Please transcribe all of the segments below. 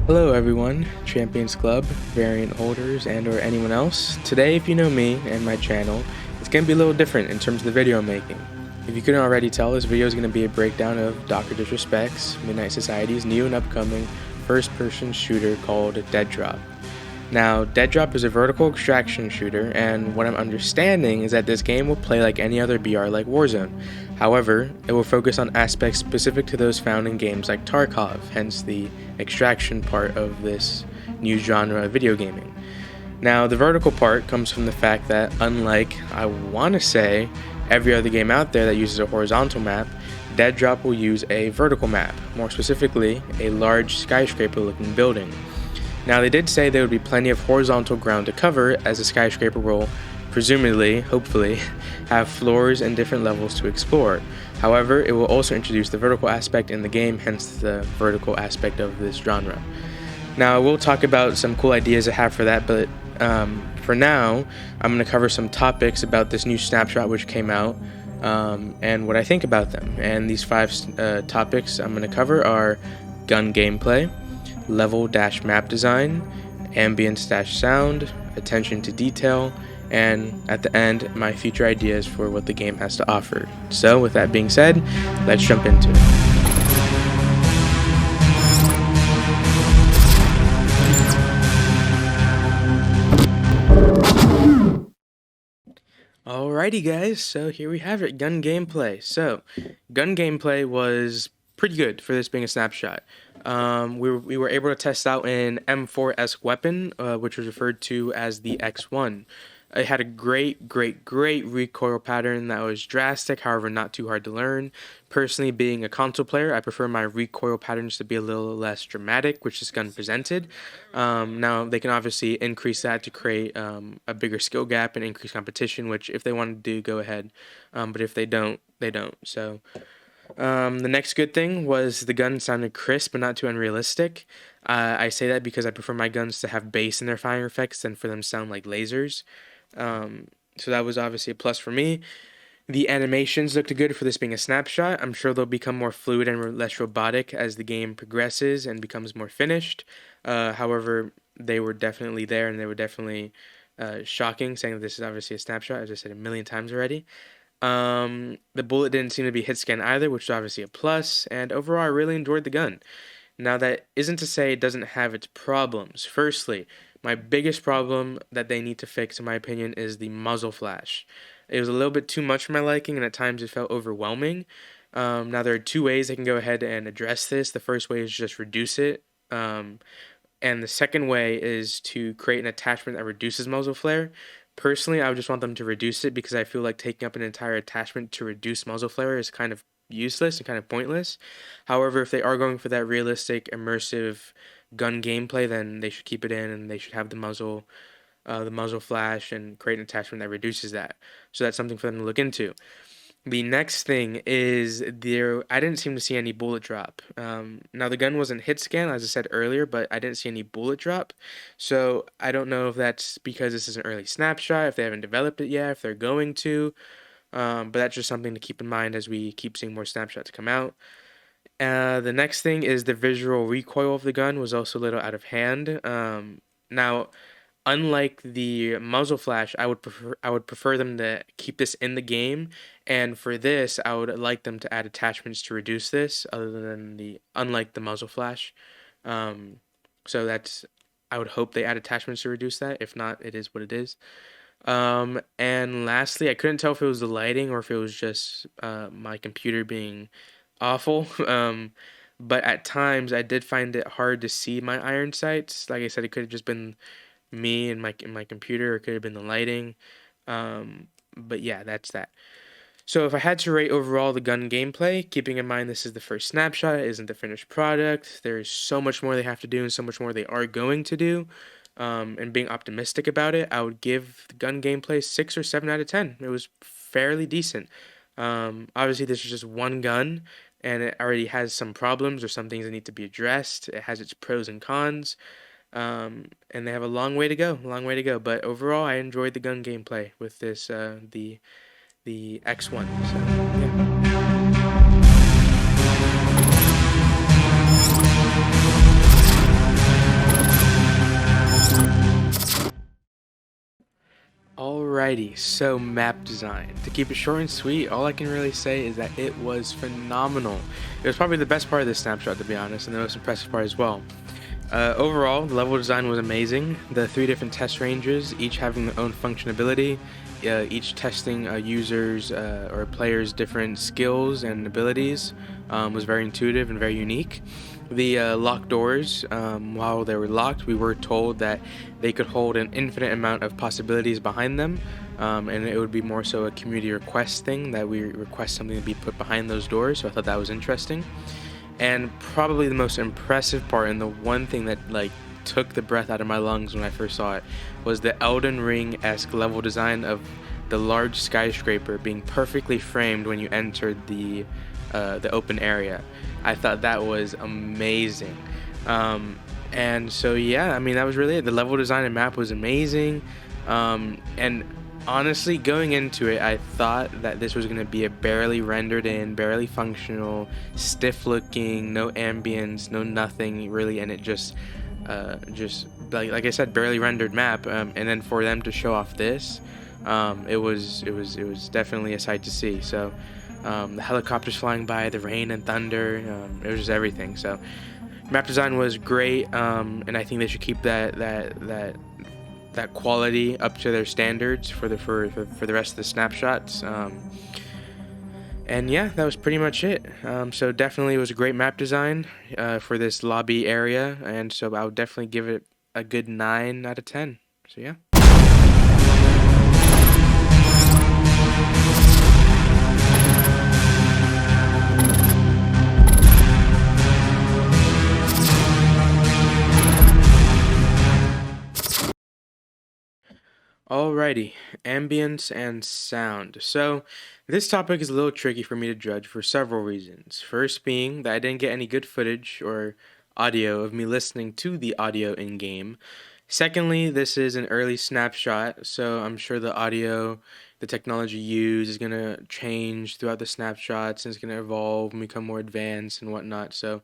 Hello everyone, Champions Club, variant holders, and or anyone else. Today, if you know me and my channel, it's going to be a little different in terms of the video I'm making. If you couldn't already tell, this video is going to be a breakdown of Drdisrespect's Midnight Society's new and upcoming first-person shooter called Deadrop. Now, Deadrop is a vertical extraction shooter, and what I'm understanding is that this game will play like any other BR like Warzone. However, it will focus on aspects specific to those found in games like Tarkov, hence the extraction part of this new genre of video gaming. Now, the vertical part comes from the fact that unlike, I want to say, every other game out there that uses a horizontal map, Deadrop will use a vertical map, more specifically, a large skyscraper-looking building. Now, they did say there would be plenty of horizontal ground to cover, as the skyscraper will presumably, hopefully, have floors and different levels to explore. However, it will also introduce the vertical aspect in the game, hence the vertical aspect of this genre. Now, we'll talk about some cool ideas I have for that, but for now, I'm going to cover some topics about this new Snapshot which came out, and what I think about them. And these 5 topics I'm going to cover are gun gameplay, level-map design, ambience-sound, attention to detail, and at the end, my future ideas for what the game has to offer. So with that being said, let's jump into it. Alrighty guys, so here we have it, gun gameplay. So, gun gameplay was pretty good for this being a snapshot. We were able to test out an M4-esque weapon, which was referred to as the X1. It had a great recoil pattern that was drastic, however not too hard to learn. Personally, being a console player, I prefer my recoil patterns to be a little less dramatic, which this gun presented. Now, they can obviously increase that to create a bigger skill gap and increase competition, which if they want to do, go ahead. But if they don't, they don't. So, the next good thing was the gun sounded crisp but not too unrealistic. I say that because I prefer my guns to have bass in their firing effects than for them to sound like lasers. So that was obviously a plus for me. The animations looked good for this being a snapshot. I'm sure they'll become more fluid and less robotic as the game progresses and becomes more finished. However, they were definitely there, and they were definitely shocking, saying that this is obviously a snapshot, as I said a million times already. The bullet didn't seem to be hit scan either, which is obviously a plus, and overall I really enjoyed the gun. Now, that isn't to say it doesn't have its problems. Firstly, my biggest problem that they need to fix, in my opinion, is the muzzle flash. It was a little bit too much for my liking, and at times it felt overwhelming. Now, there are 2 ways they can go ahead and address this. The first way is just reduce it, and the second way is to create an attachment that reduces muzzle flare. Personally, I would just want them to reduce it because I feel like taking up an entire attachment to reduce muzzle flare is kind of useless and kind of pointless. However, if they are going for that realistic, immersive gun gameplay, then they should keep it in, and they should have the muzzle flash and create an attachment that reduces that. So that's something for them to look into. The next thing is I didn't seem to see any bullet drop. Now the gun wasn't hit scan, as I said earlier, but I didn't see any bullet drop. So I don't know if that's because this is an early snapshot, if they haven't developed it yet, if they're going to. But that's just something to keep in mind as we keep seeing more snapshots come out. The next thing is the visual recoil of the gun was also a little out of hand. Now, unlike the muzzle flash, I would prefer them to keep this in the game, and for this, I would like them to add attachments to reduce this, unlike the muzzle flash. So that's I would hope they add attachments to reduce that. If not, it is what it is. And lastly, I couldn't tell if it was the lighting or if it was just my computer being awful. But at times I did find it hard to see my iron sights. Like I said, it could have just been me and my computer, or it could have been the lighting. But yeah, that's that. So if I had to rate overall the gun gameplay, keeping in mind this is the first snapshot, it isn't the finished product, there's so much more they have to do and so much more they are going to do, and being optimistic about it, I would give the gun gameplay 6 or 7 out of 10. It was fairly decent. Obviously, this is just one gun, and it already has some problems or some things that need to be addressed. It has its pros and cons, and they have a long way to go, long way to go. But overall, I enjoyed the gun gameplay with this, the X1. So yeah. Alrighty, so map design. To keep it short and sweet, all I can really say is that it was phenomenal. It was probably the best part of this snapshot, to be honest, and the most impressive part as well. Overall, the level design was amazing. The 3 different test ranges, each having their own functionality, each testing a user's or a player's different skills and abilities, was very intuitive and very unique. The locked doors, while they were locked, we were told that they could hold an infinite amount of possibilities behind them, and it would be more so a community request thing that we request something to be put behind those doors. So I thought that was interesting. And probably the most impressive part, and the one thing that like took the breath out of my lungs when I first saw it, was the Elden Ring-esque level design of the large skyscraper being perfectly framed when you entered the open area. I thought that was amazing. And so yeah, I mean that was really it. The level design and map was amazing. And honestly, going into it, I thought that this was going to be a barely rendered in, barely functional, stiff looking, no ambience, no nothing really, and it just like I said, barely rendered map. And then for them to show off this, it was definitely a sight to see. So the helicopters flying by, the rain and thunder, it was just everything. So map design was great, and I think they should keep that quality up to their standards for the rest of the snapshots. And yeah, that was pretty much it. So definitely it was a great map design for this lobby area, and so I would definitely give it a good 9 out of 10. So yeah. Alrighty, ambience and sound. So, this topic is a little tricky for me to judge for several reasons. First being that I didn't get any good footage or audio of me listening to the audio in game. Secondly, this is an early snapshot, so I'm sure the audio, the technology used is going to change throughout the snapshots and it's going to evolve and become more advanced and whatnot. So,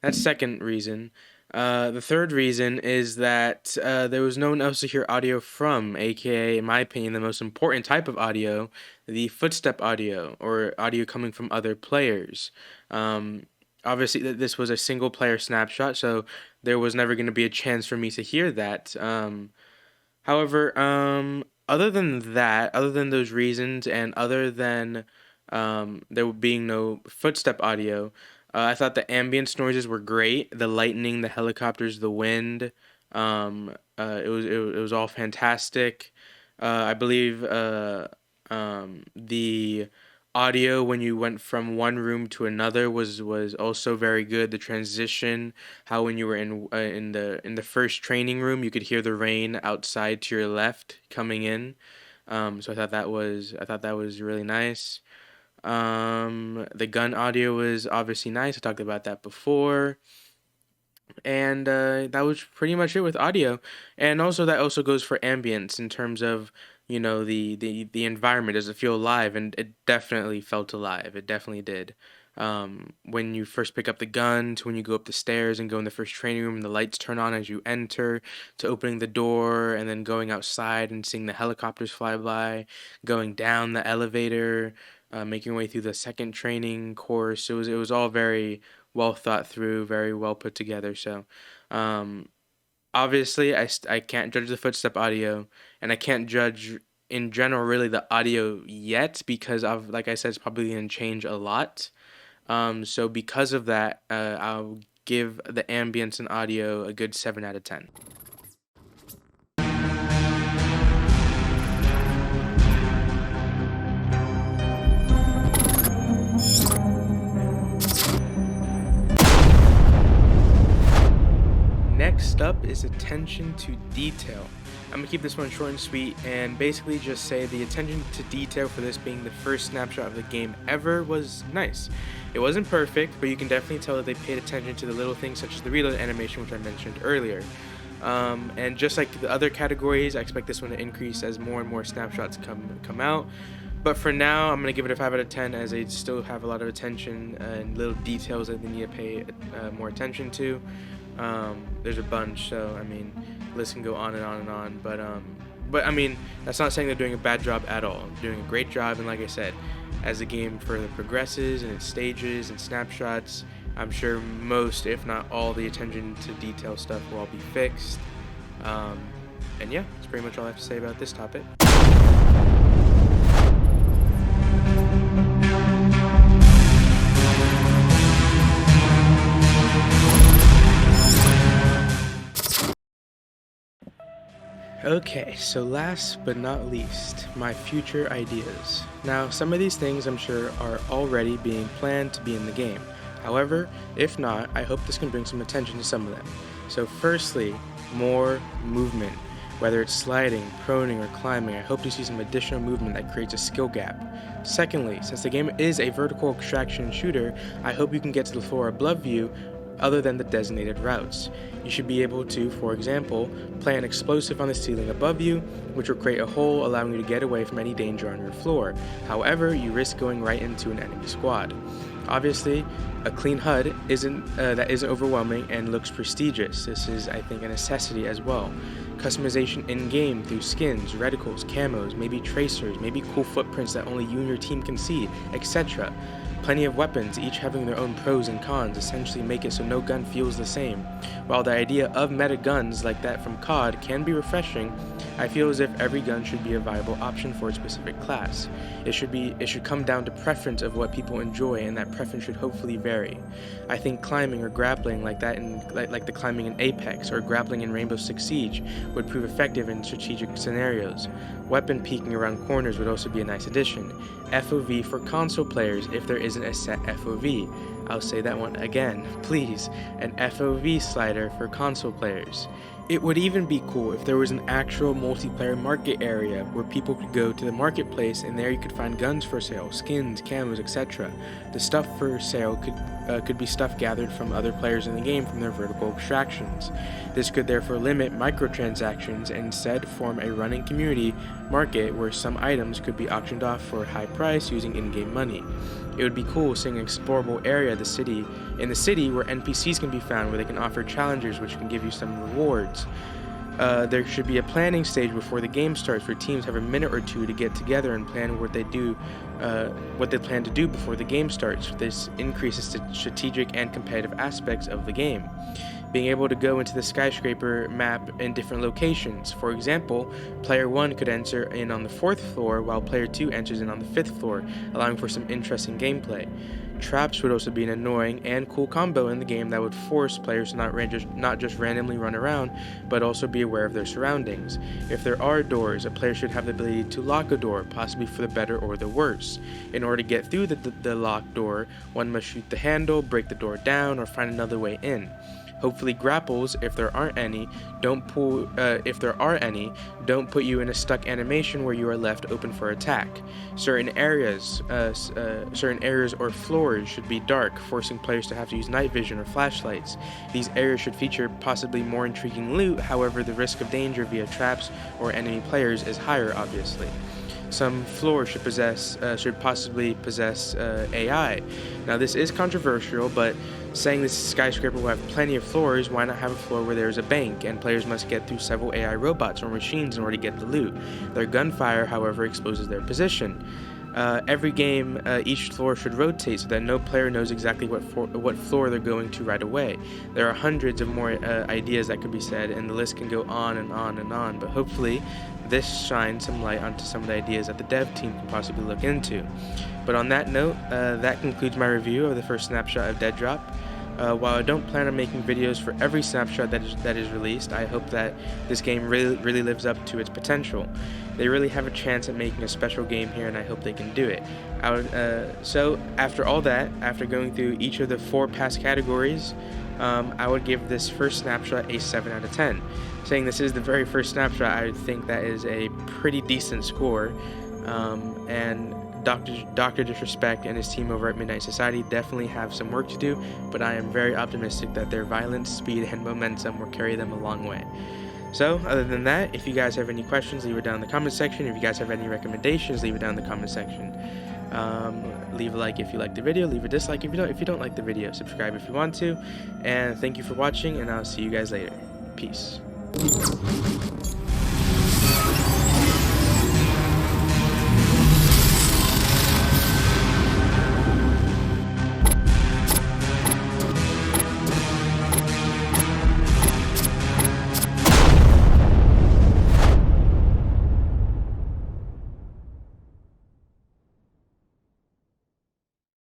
that's second reason. The third reason is that there was no one else to hear audio from, aka, in my opinion, the most important type of audio, the footstep audio, or audio coming from other players. Um, Obviously, this was a single player snapshot, so there was never going to be a chance for me to hear that. However, other than that, other than those reasons, and other than there being no footstep audio, I thought the ambience noises were great. The lightning, the helicopters, the wind. It was all fantastic. I believe the audio when you went from one room to another was also very good. The transition, how when you were in the first training room, you could hear the rain outside to your left coming in. So I thought that was really nice. The gun audio was obviously nice. I talked about that before. And that was pretty much it with audio. And also that also goes for ambience in terms of, the environment. Does it feel alive? And it definitely felt alive. It definitely did. When you first pick up the gun to when you go up the stairs and go in the first training room, the lights turn on as you enter, to opening the door and then going outside and seeing the helicopters fly by, going down the elevator, making your way through the second training course. It was all very well thought through, very well put together. So, um, Obviously, I can't judge the footstep audio, and I can't judge in general really the audio yet because of like I said, it's probably gonna change a lot. So because of that, I'll give the ambience and audio a good 7 out of 10. Next up is attention to detail. I'm gonna keep this one short and sweet and basically just say the attention to detail for this being the first snapshot of the game ever was nice. It wasn't perfect, but you can definitely tell that they paid attention to the little things such as the reload animation, which I mentioned earlier. And just like the other categories, I expect this one to increase as more and more snapshots come out. But for now, I'm gonna give it a 5 out of 10 as they still have a lot of attention and little details that they need to pay more attention to. There's a bunch, so I mean, list can go on and on and on. But I mean, that's not saying they're doing a bad job at all. They're doing a great job, and like I said, as the game further progresses and its stages and snapshots, I'm sure most, if not all, the attention to detail stuff will all be fixed. And yeah, that's pretty much all I have to say about this topic. Okay, so last but not least, my future ideas. Now, some of these things I'm sure are already being planned to be in the game. However, if not, I hope this can bring some attention to some of them. So firstly, more movement. Whether it's sliding, proning, or climbing, I hope to see some additional movement that creates a skill gap. Secondly, since the game is a vertical extraction shooter, I hope you can get to the floor above you other than the designated routes. You should be able to, for example, plant an explosive on the ceiling above you, which will create a hole allowing you to get away from any danger on your floor. However, you risk going right into an enemy squad. Obviously, a clean HUD that isn't overwhelming and looks prestigious. This is, I think, a necessity as well. Customization in-game through skins, reticles, camos, maybe tracers, maybe cool footprints that only you and your team can see, etc. Plenty of weapons, each having their own pros and cons, essentially make it so no gun feels the same. While the idea of meta guns like that from COD can be refreshing, I feel as if every gun should be a viable option for a specific class. It should come down to preference of what people enjoy, and that preference should hopefully vary. I think climbing or grappling like the climbing in Apex or grappling in Rainbow Six Siege would prove effective in strategic scenarios. Weapon peeking around corners would also be a nice addition. FOV for console players if there isn't a set FOV. I'll say that one again, please. An FOV slider for console players. It would even be cool if there was an actual multiplayer market area where people could go to the marketplace and there you could find guns for sale, skins, camos, etc. The stuff for sale could be stuff gathered from other players in the game from their vertical extractions. This could therefore limit microtransactions and instead form a running community market where some items could be auctioned off for a high price using in-game money. It would be cool seeing an explorable area of the city where NPCs can be found where they can offer challengers which can give you some rewards. There should be a planning stage before the game starts where teams have a minute or two to get together and plan what they plan to do before the game starts. This increases the strategic and competitive aspects of the game. Being able to go into the skyscraper map in different locations. For example, player 1 could enter in on the 4th floor while player 2 enters in on the 5th floor, allowing for some interesting gameplay. Traps would also be an annoying and cool combo in the game that would force players to not just randomly run around, but also be aware of their surroundings. If there are doors, a player should have the ability to lock a door, possibly for the better or the worse. In order to get through the locked door, one must shoot the handle, break the door down, or find another way in. Hopefully grapples, if there are any, don't put you in a stuck animation where you are left open for attack. Certain areas or floors should be dark, forcing players to have to use night vision or flashlights. These areas should feature possibly more intriguing loot, however the risk of danger via traps or enemy players is higher, obviously. Some floors should possibly possess AI. Now this is controversial, but saying this skyscraper will have plenty of floors, why not have a floor where there is a bank and players must get through several AI robots or machines in order to get the loot? Their gunfire, however, exposes their position. Every game, each floor should rotate so that no player knows exactly what floor they're going to right away. There are hundreds of more ideas that could be said, and the list can go on and on and on, but hopefully this shines some light onto some of the ideas that the dev team can possibly look into. But on that note, that concludes my review of the first snapshot of Deadrop. While I don't plan on making videos for every snapshot that is released, I hope that this game really lives up to its potential. They really have a chance at making a special game here, and I hope they can do it. So after all that, after going through each of the 4 past categories, I would give this first snapshot a 7 out of 10. Saying this is the very first snapshot, I think that is a pretty decent score, and Drdisrespect and his team over at Midnight Society definitely have some work to do, but I am very optimistic that their violence, speed, and momentum will carry them a long way. So, other than that, if you guys have any questions, leave it down in the comment section. If you guys have any recommendations, leave it down in the comment section. Leave a like if you like the video, leave a dislike if you don't like the video, subscribe if you want to, and thank you for watching, and I'll see you guys later. Peace.